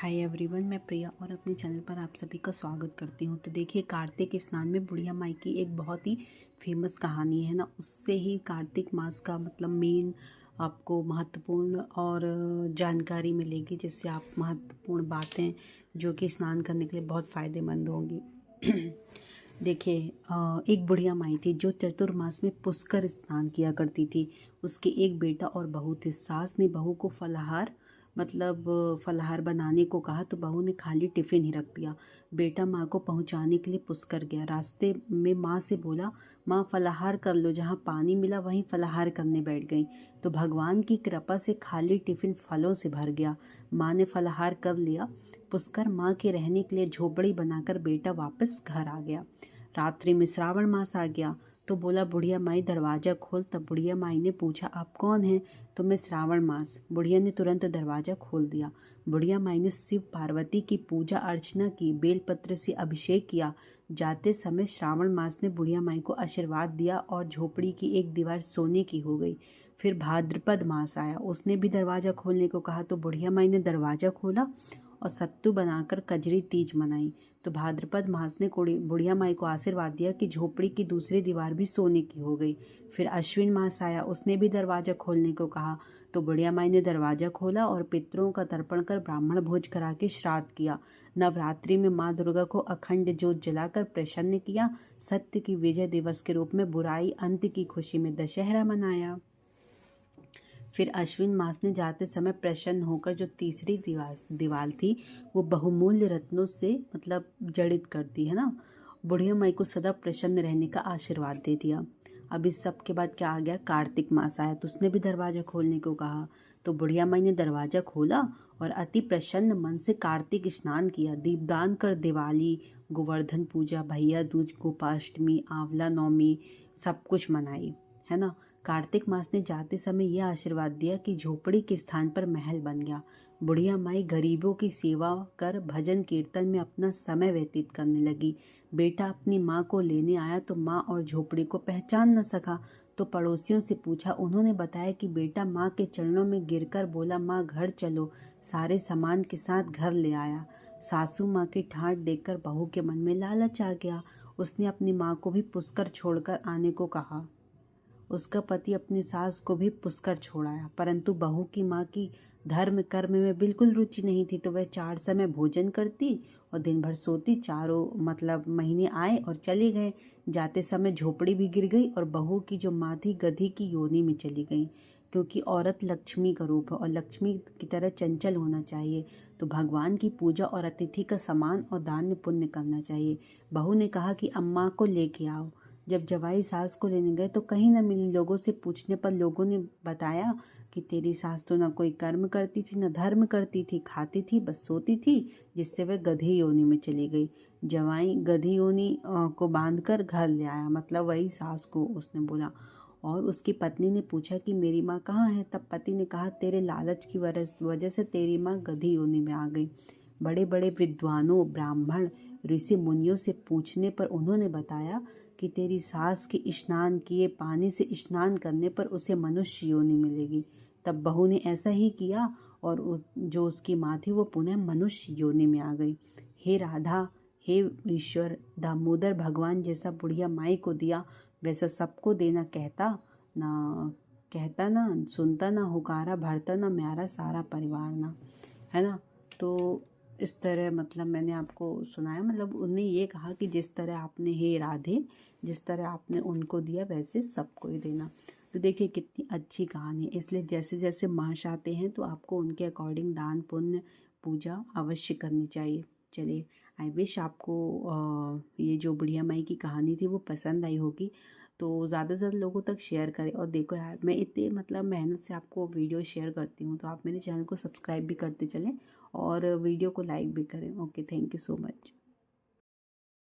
Hi everyone, मैं प्रिया और अपने चैनल पर आप सभी का स्वागत करती हूँ। तो देखिए, कार्तिक स्नान में बुढ़िया माई की एक बहुत ही फेमस कहानी है ना। उससे ही कार्तिक मास का मतलब मेन आपको महत्वपूर्ण और जानकारी मिलेगी, जिससे आप महत्वपूर्ण बातें जो कि स्नान करने के लिए बहुत फ़ायदेमंद होंगी। देखिए, एक बुढ़िया माई थी जो चतुर्मास में पुष्कर स्नान किया करती थी। उसके एक बेटा और बहू थे। सास ने बहू को फलाहार बनाने को कहा तो बहू ने खाली टिफ़िन ही रख दिया। बेटा माँ को पहुँचाने के लिए पुष्कर गया। रास्ते में माँ से बोला, माँ फलाहार कर लो। जहाँ पानी मिला वहीं फलाहार करने बैठ गई तो भगवान की कृपा से खाली टिफ़िन फलों से भर गया। माँ ने फलाहार कर लिया। पुष्कर माँ के रहने के लिए झोपड़ी बनाकर बेटा वापस घर आ गया। रात्रि में श्रावण मास आ गया तो बोला, बुढ़िया माई दरवाज़ा खोल। तब बुढ़िया माई ने पूछा, आप कौन हैं? तो मैं श्रावण मास। बुढ़िया ने तुरंत दरवाज़ा खोल दिया। बुढ़िया माई ने शिव पार्वती की पूजा अर्चना की, बेलपत्र से अभिषेक किया। जाते समय श्रावण मास ने बुढ़िया माई को आशीर्वाद दिया और झोपड़ी की एक दीवार सोने की हो गई। फिर भाद्रपद मास आया। उसने भी दरवाज़ा खोलने को कहा तो बुढ़िया माई ने दरवाज़ा खोला और सत्तू बनाकर कजरी तीज मनाई। तो भाद्रपद मास ने बुढ़िया माई को आशीर्वाद दिया कि झोपड़ी की दूसरी दीवार भी सोने की हो गई। फिर अश्विन मास आया। उसने भी दरवाज़ा खोलने को कहा तो बुढ़िया माई ने दरवाज़ा खोला और पितरों का तर्पण कर ब्राह्मण भोज करा के श्राद्ध किया। नवरात्रि में माँ दुर्गा को अखंड ज्योत जलाकर प्रसन्न किया। सत्य की विजय दिवस के रूप में बुराई अंत की खुशी में दशहरा मनाया। फिर अश्विन मास ने जाते समय प्रसन्न होकर जो तीसरी दीवार थी वो बहुमूल्य रत्नों से मतलब जड़ित कर दी है ना। बुढ़िया माई को सदा प्रसन्न रहने का आशीर्वाद दे दिया। अब इस सब के बाद क्या आ गया? कार्तिक मास आया तो उसने भी दरवाज़ा खोलने को कहा तो बुढ़िया माई ने दरवाज़ा खोला और अति प्रसन्न मन से कार्तिक स्नान किया। दीपदान कर दिवाली, गोवर्धन पूजा, भैया दूज, गोपाष्टमी, आंवला नवमी सब कुछ मनाई है ना। कार्तिक मास ने जाते समय यह आशीर्वाद दिया कि झोपड़ी के स्थान पर महल बन गया। बुढ़िया माई गरीबों की सेवा कर भजन कीर्तन में अपना समय व्यतीत करने लगी। बेटा अपनी माँ को लेने आया तो माँ और झोपड़ी को पहचान न सका तो पड़ोसियों से पूछा। उन्होंने बताया कि बेटा माँ के चरणों में गिरकर बोला, माँ घर चलो। सारे सामान के साथ घर ले आया। सासू माँ की ठाट देखकर बहू के मन में लालच आ गया। उसने अपनी माँ को भी पुष्कर छोड़कर आने को कहा। उसका पति अपनी सास को भी पुष्कर छोड़ाया, परंतु बहू की माँ की धर्म कर्म में बिल्कुल रुचि नहीं थी तो वह 4 समय भोजन करती और दिन भर सोती। चारों मतलब महीने आए और चले गए। जाते समय झोपड़ी भी गिर गई और बहू की जो माँ थी गधी की योनि में चली गई, क्योंकि औरत लक्ष्मी का रूप है और लक्ष्मी की तरह चंचल होना चाहिए। तो भगवान की पूजा और अतिथि का सम्मान और दान पुण्य करना चाहिए। बहू ने कहा कि अम्मा को लेके आओ। जब जवाई सास को लेने गए तो कहीं न मिली। लोगों से पूछने पर लोगों ने बताया कि तेरी सास तो न कोई कर्म करती थी न धर्म करती थी, खाती थी बस सोती थी, जिससे वह गधी योनि में चली गई। जवाई गधी योनि को बांधकर घर ले आया, मतलब वही सास को उसने बोला। और उसकी पत्नी ने पूछा कि मेरी माँ कहाँ है? तब पति ने कहा, तेरे लालच की वजह से तेरी माँ गधी योनि में आ गई। बड़े बड़े विद्वानों, ब्राह्मण, ऋषि मुनियों से पूछने पर उन्होंने बताया कि तेरी सास के स्नान किए पानी से स्नान करने पर उसे मनुष्य योनि मिलेगी। तब बहू ने ऐसा ही किया और जो उसकी माँ थी वो पुनः मनुष्य योनि में आ गई। हे राधा, हे ईश्वर, दामोदर भगवान जैसा बुढ़िया माई को दिया वैसा सबको देना। कहता ना सुनता, ना हुकारा भरता, ना म्यारा सारा परिवार ना, है ना। तो इस तरह मतलब मैंने आपको सुनाया, मतलब उन्होंने ये कहा कि जिस तरह आपने हे राधे, जिस तरह आपने उनको दिया वैसे सबको ही देना। तो देखिए कितनी अच्छी कहानी है। इसलिए जैसे जैसे मास आते हैं तो आपको उनके अकॉर्डिंग दान पुण्य पूजा अवश्य करनी चाहिए। चलिए, आई विश आपको ये जो बुढ़िया माई की कहानी थी वो पसंद आई होगी। तो ज़्यादा से ज़्यादा लोगों तक शेयर करें। और देखो यार, मैं इतने मतलब मेहनत से आपको वीडियो शेयर करती हूँ तो आप मेरे चैनल को सब्सक्राइब भी करते चलें और वीडियो को लाइक भी करें। Okay, thank you so much.